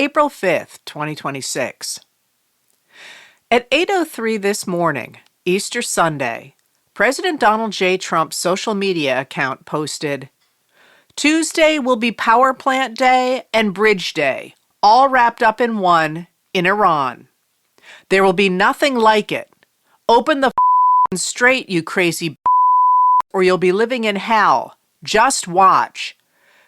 April 5th, 2026. At 8:03 this morning, Easter Sunday, President Donald J. Trump's social media account posted, "Tuesday will be Power Plant Day and Bridge Day, all wrapped up in one, in Iran. There will be nothing like it. Open the straight, you crazy or you'll be living in hell. Just watch.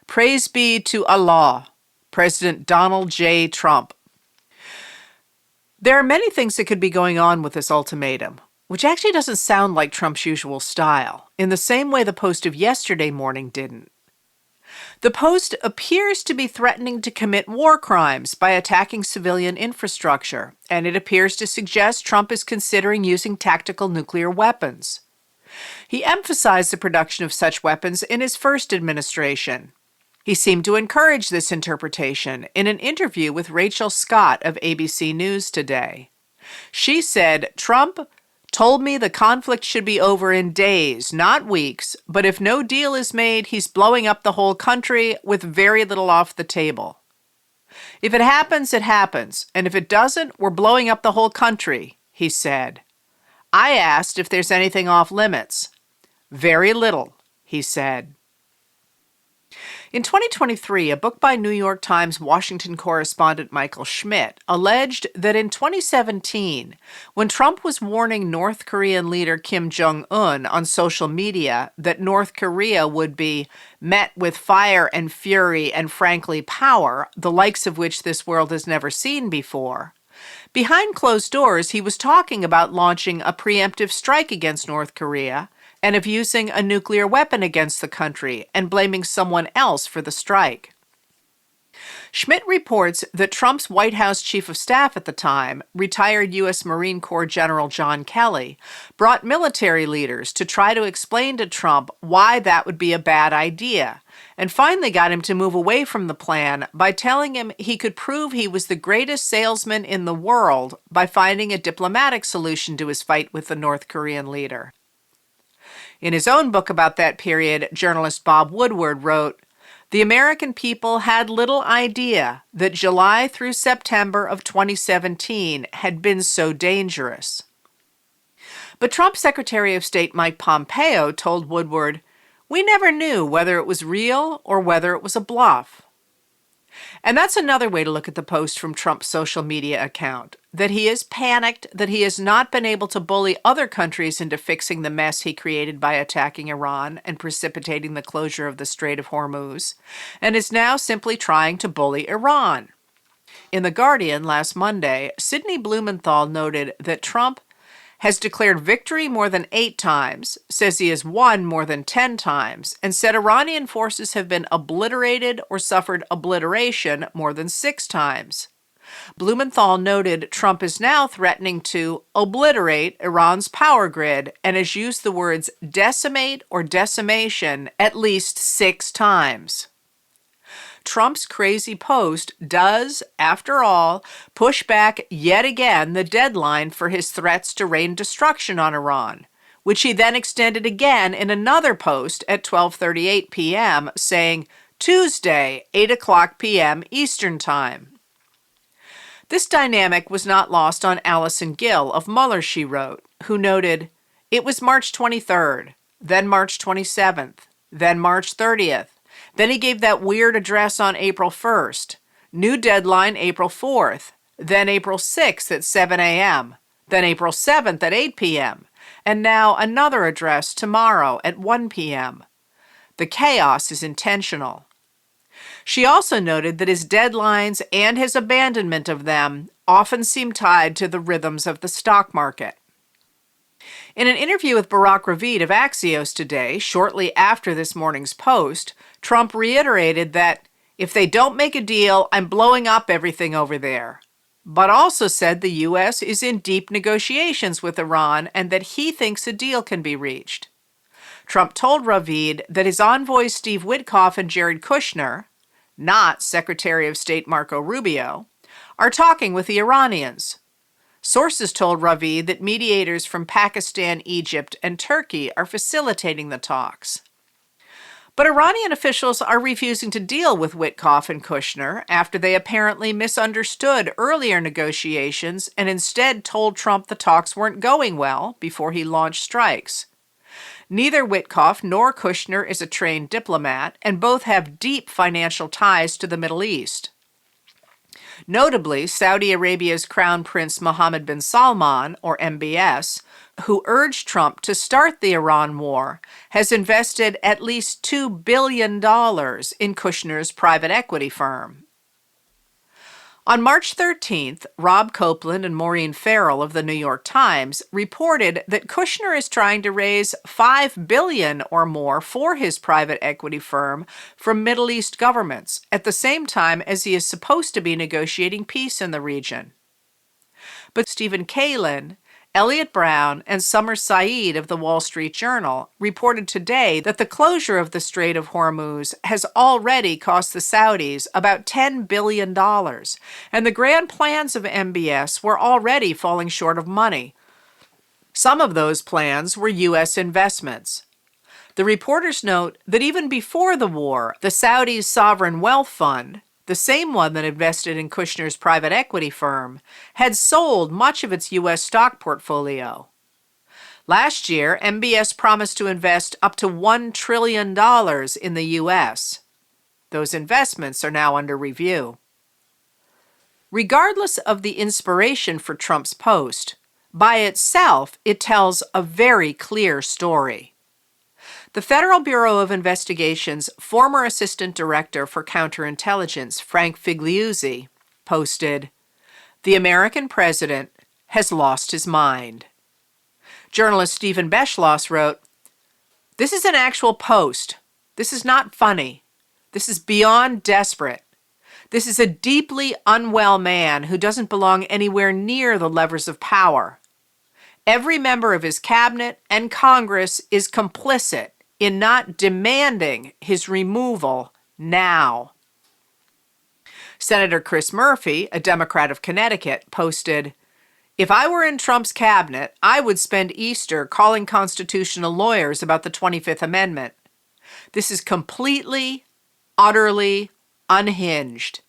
Praise be to Allah. President Donald J. Trump." There are many things that could be going on with this ultimatum, which actually doesn't sound like Trump's usual style, in the same way the post of yesterday morning didn't. The post appears to be threatening to commit war crimes by attacking civilian infrastructure, and it appears to suggest Trump is considering using tactical nuclear weapons. He emphasized the production of such weapons in his first administration. He seemed to encourage this interpretation in an interview with Rachel Scott of ABC News today. She said, "Trump told me the conflict should be over in days, not weeks, but if no deal is made, he's blowing up the whole country with very little off the table. If it happens, it happens, and if it doesn't, we're blowing up the whole country," he said. "I asked if there's anything off limits. Very little," he said. In 2023, a book by New York Times Washington correspondent Michael Schmidt alleged that in 2017, when Trump was warning North Korean leader Kim Jong-un on social media that North Korea would be met with fire and fury and, frankly, power, the likes of which this world has never seen before, behind closed doors, he was talking about launching a preemptive strike against North Korea and of using a nuclear weapon against the country and blaming someone else for the strike. Schmidt reports that Trump's White House chief of staff at the time, retired U.S. Marine Corps General John Kelly, brought military leaders to try to explain to Trump why that would be a bad idea, and finally got him to move away from the plan by telling him he could prove he was the greatest salesman in the world by finding a diplomatic solution to his fight with the North Korean leader. In his own book about that period, journalist Bob Woodward wrote, "The American people had little idea that July through September of 2017 had been so dangerous." But Trump's Secretary of State Mike Pompeo told Woodward, "We never knew whether it was real or whether it was a bluff." And that's another way to look at the post from Trump's social media account, that he is panicked that he has not been able to bully other countries into fixing the mess he created by attacking Iran and precipitating the closure of the Strait of Hormuz, and is now simply trying to bully Iran. In The Guardian last Monday, Sidney Blumenthal noted that Trump has declared victory more than 8 times, says he has won more than 10 times, and said Iranian forces have been obliterated or suffered obliteration more than 6 times. Blumenthal noted Trump is now threatening to obliterate Iran's power grid and has used the words decimate or decimation at least 6 times. Trump's crazy post does, after all, push back yet again the deadline for his threats to rain destruction on Iran, which he then extended again in another post at 12:38 p.m., saying Tuesday, 8 o'clock p.m. Eastern Time. This dynamic was not lost on Allison Gill of Mueller, she wrote, who noted, "It was March 23rd, then March 27th, then March 30th. Then he gave that weird address on April 1st. New deadline April 4th. Then April 6th at 7 a.m. Then April 7th at 8 p.m. And now another address tomorrow at 1 p.m. The chaos is intentional." She also noted that his deadlines and his abandonment of them often seem tied to the rhythms of the stock market. In an interview with Barack Ravid of Axios today, shortly after this morning's post, Trump reiterated that, "If they don't make a deal, I'm blowing up everything over there," but also said the U.S. is in deep negotiations with Iran and that he thinks a deal can be reached. Trump told Ravid that his envoys Steve Witkoff and Jared Kushner, not Secretary of State Marco Rubio, are talking with the Iranians. Sources told Ravid that mediators from Pakistan, Egypt, and Turkey are facilitating the talks. But Iranian officials are refusing to deal with Witkoff and Kushner after they apparently misunderstood earlier negotiations and instead told Trump the talks weren't going well before he launched strikes. Neither Witkoff nor Kushner is a trained diplomat, and both have deep financial ties to the Middle East. Notably, Saudi Arabia's Crown Prince Mohammed bin Salman, or MBS, who urged Trump to start the Iran war, has invested at least $2 billion in Kushner's private equity firm. On March 13th, Rob Copeland and Maureen Farrell of the New York Times reported that Kushner is trying to raise $5 billion or more for his private equity firm from Middle East governments, at the same time as he is supposed to be negotiating peace in the region. But Stephen Kalin, Elliot Brown, and Summer Saeed of the Wall Street Journal reported today that the closure of the Strait of Hormuz has already cost the Saudis about $10 billion, and the grand plans of MBS were already falling short of money. Some of those plans were U.S. investments. The reporters note that even before the war, the Saudis' sovereign wealth fund, the same one that invested in Kushner's private equity firm, had sold much of its U.S. stock portfolio. Last year, MBS promised to invest up to $1 trillion in the U.S. Those investments are now under review. Regardless of the inspiration for Trump's post, by itself, it tells a very clear story. The Federal Bureau of Investigation's former Assistant Director for Counterintelligence, Frank Figliuzzi, posted, "The American president has lost his mind." Journalist Stephen Beschloss wrote, "This is an actual post. This is not funny. This is beyond desperate. This is a deeply unwell man who doesn't belong anywhere near the levers of power. Every member of his cabinet and Congress is complicit in not demanding his removal now." Senator Chris Murphy, a Democrat of Connecticut, posted, "If I were in Trump's cabinet, I would spend Easter calling constitutional lawyers about the 25th Amendment. This is completely, utterly unhinged.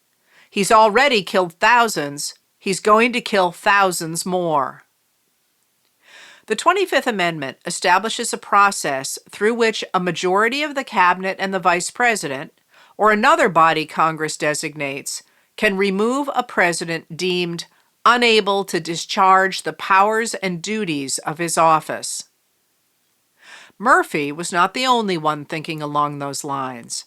He's already killed thousands. He's going to kill thousands more." The 25th Amendment establishes a process through which a majority of the cabinet and the vice president, or another body Congress designates, can remove a president deemed unable to discharge the powers and duties of his office. Murphy was not the only one thinking along those lines.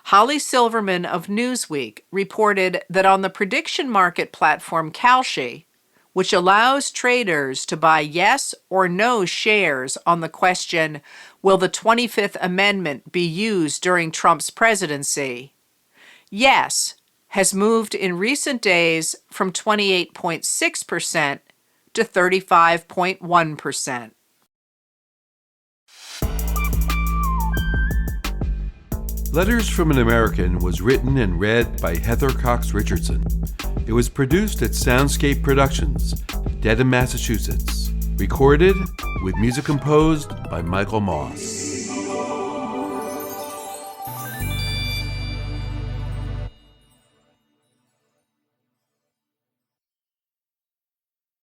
Holly Silverman of Newsweek reported that on the prediction market platform Kalshi, which allows traders to buy yes or no shares on the question, will the 25th Amendment be used during Trump's presidency, yes has moved in recent days from 28.6% to 35.1%. Letters from an American was written and read by Heather Cox Richardson. It was produced at Soundscape Productions, Dedham, Massachusetts. Recorded with music composed by Michael Moss.